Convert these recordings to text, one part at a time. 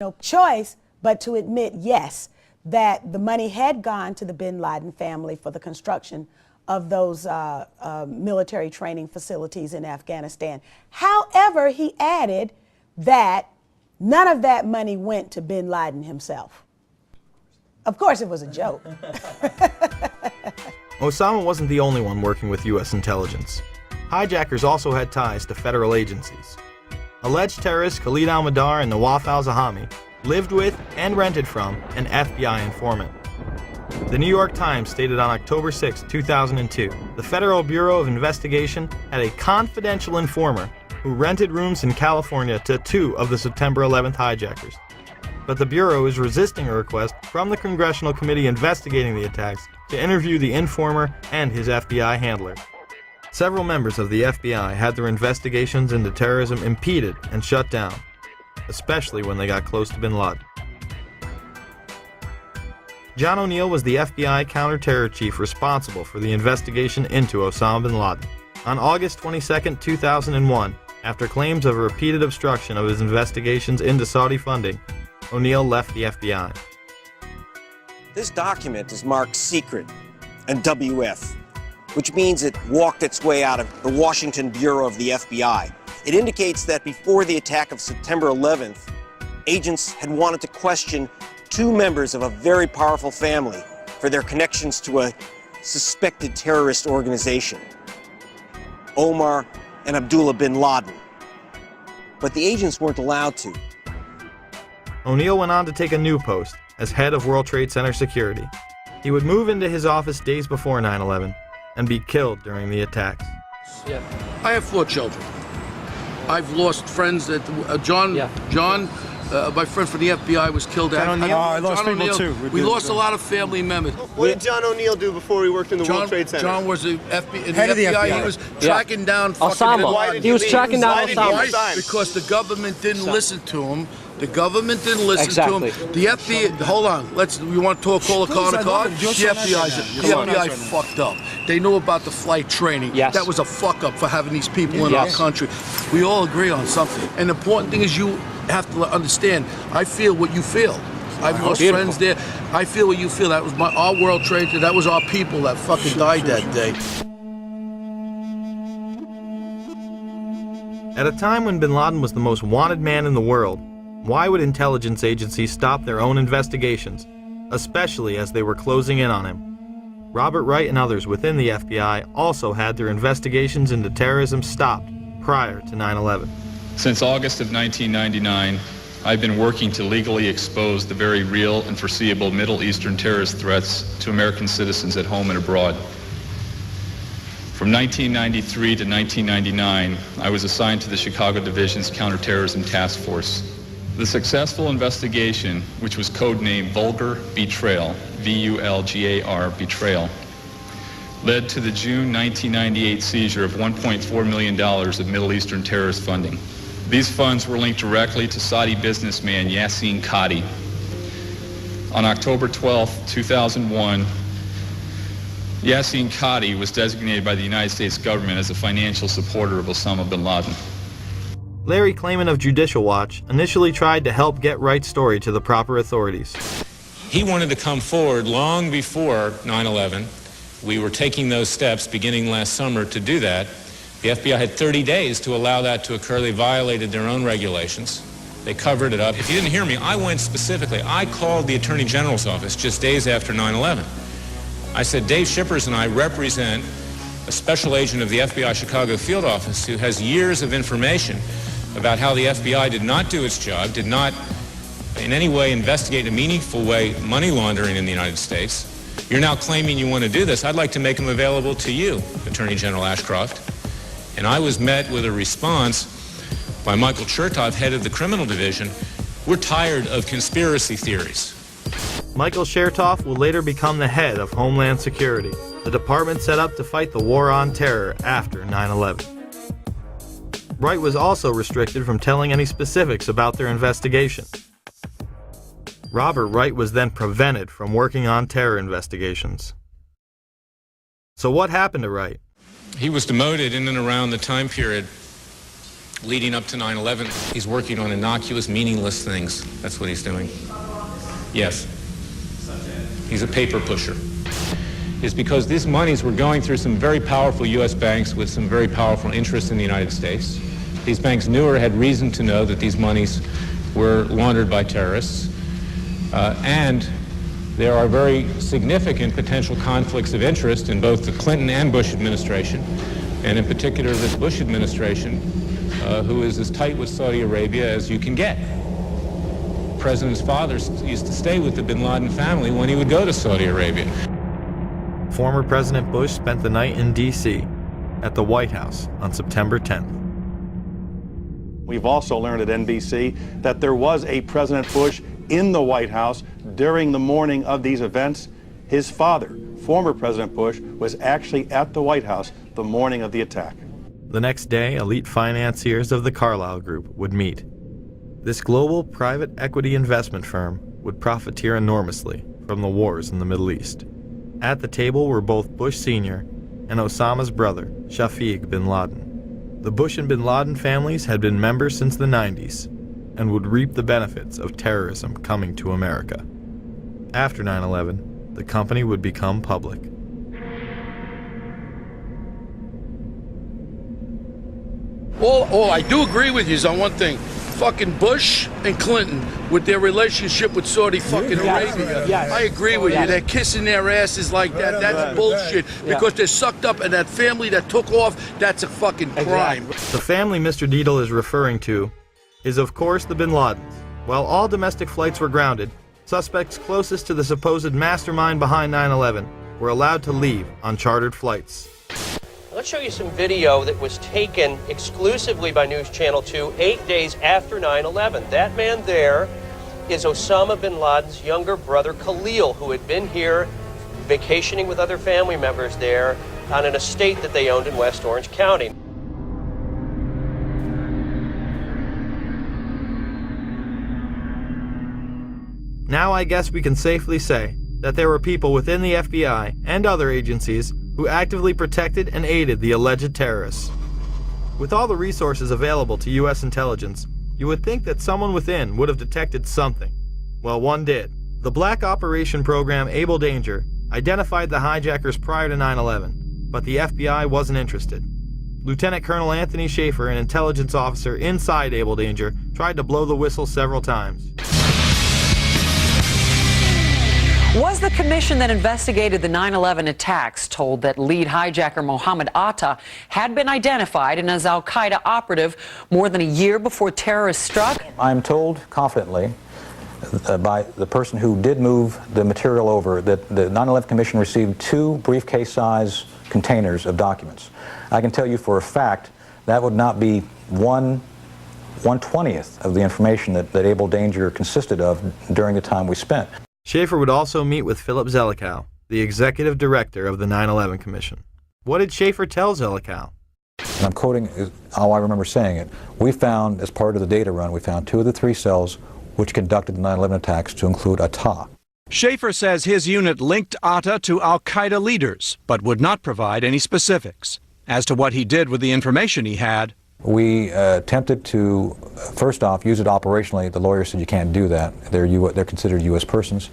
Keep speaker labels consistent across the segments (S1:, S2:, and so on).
S1: no choice but to admit, yes, that the money had gone to the bin Laden family for the construction of those military training facilities in Afghanistan. However, he added that none of that money went to bin Laden himself. Of course, it was a joke.
S2: Osama wasn't the only one working with U.S. intelligence. Hijackers also had ties to federal agencies. Alleged terrorists Khalid al-Mihdhar and Nawaf al-Zahami lived with and rented from an FBI informant. The New York Times stated on October 6, 2002, the Federal Bureau of Investigation had a confidential informer who rented rooms in California to 2 of the September 11th hijackers. But the Bureau is resisting a request from the Congressional Committee investigating the attacks to interview the informer and his FBI handler. Several members of the FBI had their investigations into terrorism impeded and shut down, especially when they got close to bin Laden. John O'Neill was the FBI counter-terror chief responsible for the investigation into Osama bin Laden. On August 22, 2001, after claims of a repeated obstruction of his investigations into Saudi funding, O'Neill left the FBI.
S3: This document is marked secret and WF, which means it walked its way out of the Washington Bureau of the FBI. It indicates that before the attack of September 11th, agents had wanted to question 2 members of a very powerful family for their connections to a suspected terrorist organization, Omar and Abdullah bin Laden. But the agents weren't allowed to.
S2: O'Neill went on to take a new post as head of World Trade Center security. He would move into his office days before 9/11 and be killed during the attacks.
S4: Yeah. I have 4 children. I've lost friends that John, my friend from the FBI was killed.
S5: John O'Neill? I lost people too.
S4: We lost a lot of family members.
S5: What did John O'Neill do before he worked in the World Trade Center?
S4: John was the FBI.
S5: Head of the FBI.
S4: He was tracking down
S6: Osama. He was tracking down Osama.
S4: Because the government didn't listen to him. The government didn't listen to him. The FBI, hold on, we want to call a car on a car? The FBI fucked up. They knew about the flight training.
S6: Yes.
S4: That was a fuck up for having these people in our country. We all agree on something. And the important thing is you have to understand, I feel what you feel. I've lost friends there. I feel what you feel. That was our World Trade Center. That was our people that fucking died that day.
S2: At a time when bin Laden was the most wanted man in the world, why would intelligence agencies stop their own investigations, especially as they were closing in on him? Robert Wright and others within the FBI also had their investigations into terrorism stopped prior to 9/11.
S7: Since August of 1999, I've been working to legally expose the very real and foreseeable Middle Eastern terrorist threats to American citizens at home and abroad. From 1993 to 1999, I was assigned to the Chicago Division's Counterterrorism Task Force. The successful investigation, which was codenamed Vulgar Betrayal, V-U-L-G-A-R, Betrayal, led to the June 1998 seizure of $1.4 million of Middle Eastern terrorist funding. These funds were linked directly to Saudi businessman N.Y.P.D. On October 12, 2001, N.Y.P.D was designated by the United States government as a financial supporter of Osama bin Laden.
S2: Larry Klayman of Judicial Watch initially tried to help get Wright's story to the proper authorities.
S8: He wanted to come forward long before 9/11. We were taking those steps beginning last summer to do that. The FBI had 30 days to allow that to occur. They violated their own regulations. They covered it up. If you didn't hear me, I went specifically. I called the Attorney General's office just days after 9/11. I said, Dave Shippers and I represent a special agent of the FBI Chicago field office who has years of information about how the FBI did not do its job, did not in any way investigate in a meaningful way money laundering in the United States. You're now claiming you want to do this. I'd like to make them available to you, Attorney General Ashcroft. And I was met with a response by Michael Chertoff, head of the criminal division. We're tired of conspiracy theories.
S2: Michael Chertoff will later become the head of Homeland Security, the department set up to fight the war on terror after 9/11. Wright was also restricted from telling any specifics about their investigation. Robert Wright was then prevented from working on terror investigations. So what happened to Wright?
S8: He was demoted in and around the time period leading up to 9/11. He's working on innocuous, meaningless things. That's what he's doing. Yes. He's a paper pusher. Is because these monies were going through some very powerful U.S. banks with some very powerful interests in the United States. These banks knew or had reason to know that these monies were laundered by terrorists. And there are very significant potential conflicts of interest in both the Clinton and Bush administration, and in particular this Bush administration, who is as tight with Saudi Arabia as you can get. The president's father used to stay with the bin Laden family when he would go to Saudi Arabia.
S2: Former President Bush spent the night in D.C. at the White House on September 10th.
S9: We've also learned at NBC that there was a President Bush in the White House during the morning of these events. His father, former President Bush, was actually at the White House the morning of the attack.
S2: The next day, elite financiers of the Carlyle Group would meet. This global private equity investment firm would profiteer enormously from the wars in the Middle East. At the table were both Bush Sr. and Osama's brother, Shafiq bin Laden. The Bush and bin Laden families had been members since the 90s and would reap the benefits of terrorism coming to America. After 9/11, the company would become public.
S4: All I do agree with you is on one thing. Fucking Bush and Clinton with their relationship with Saudi fucking Arabia.
S6: Yes.
S4: I agree with you. They're kissing their asses like that. That's bullshit. Because they're sucked up, and that family that took off, that's a fucking crime.
S2: The family Mr. Dietl is referring to is, of course, the bin Ladens. While all domestic flights were grounded, suspects closest to the supposed mastermind behind 9/11 were allowed to leave on chartered flights.
S10: Let's show you some video that was taken exclusively by News Channel 2 8 days after 9/11. That man there is Osama bin Laden's younger brother Khalil, who had been here vacationing with other family members there on an estate that they owned in West Orange County.
S2: Now I guess we can safely say that there were people within the FBI and other agencies who actively protected and aided the alleged terrorists. With all the resources available to U.S. intelligence, you would think that someone within would have detected something. Well, one did. The Black Operation Program Able Danger identified the hijackers prior to 9/11, but the FBI wasn't interested. Lieutenant Colonel Anthony Schaefer, an intelligence officer inside Able Danger, tried to blow the whistle several times.
S11: Was the commission that investigated the 9/11 attacks told that lead hijacker Mohammed Atta had been identified and as al-Qaeda operative more than a year before terrorists struck?
S12: I'm told confidently by the person who did move the material over that the 9/11 commission received 2 briefcase-size containers of documents. I can tell you for a fact that would not be 1/20th of the information that Able Danger consisted of during the time we spent.
S2: Schaefer would also meet with Philip Zelikow, the executive director of the 9/11 Commission. What did Schaefer tell Zelikow?
S12: And I'm quoting how I remember saying it. We found, as part of the data run, we found 2 of the 3 cells which conducted the 9/11 attacks to include Atta.
S13: Schaefer says his unit linked Atta to al-Qaeda leaders, but would not provide any specifics. As to what he did with the information he had,
S12: we attempted to, first off, use it operationally. The lawyer said you can't do that. They're considered U.S. persons.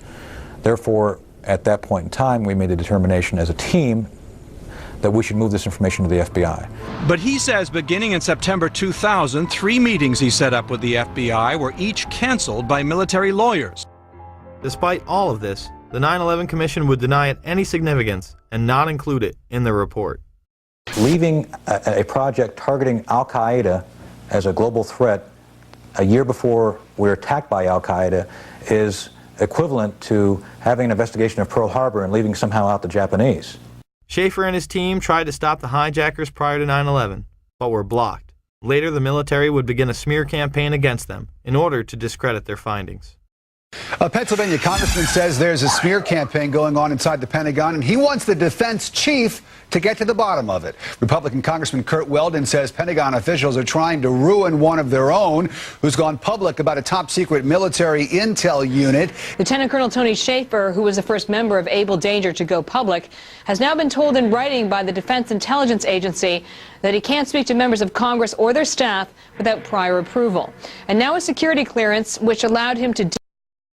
S12: Therefore, at that point in time, we made a determination as a team that we should move this information to the FBI.
S13: But he says beginning in September 2000, 3 meetings he set up with the FBI were each canceled by military lawyers.
S2: Despite all of this, the 9/11 Commission would deny it any significance and not include it in the report.
S12: Leaving a project targeting al-Qaeda as a global threat a year before we're attacked by al-Qaeda is equivalent to having an investigation of Pearl Harbor and leaving somehow out the Japanese.
S2: Schaefer and his team tried to stop the hijackers prior to 9/11, but were blocked. Later, the military would begin a smear campaign against them in order to discredit their findings.
S14: A Pennsylvania congressman says there's a smear campaign going on inside the Pentagon, and he wants the defense chief to get to the bottom of it. Republican Congressman Curt Weldon says Pentagon officials are trying to ruin one of their own who's gone public about a top-secret military intel unit.
S15: Lieutenant Colonel Tony Schaefer, who was the first member of Able Danger to go public, has now been told in writing by the Defense Intelligence Agency that he can't speak to members of Congress or their staff without prior approval. And now a security clearance which allowed him to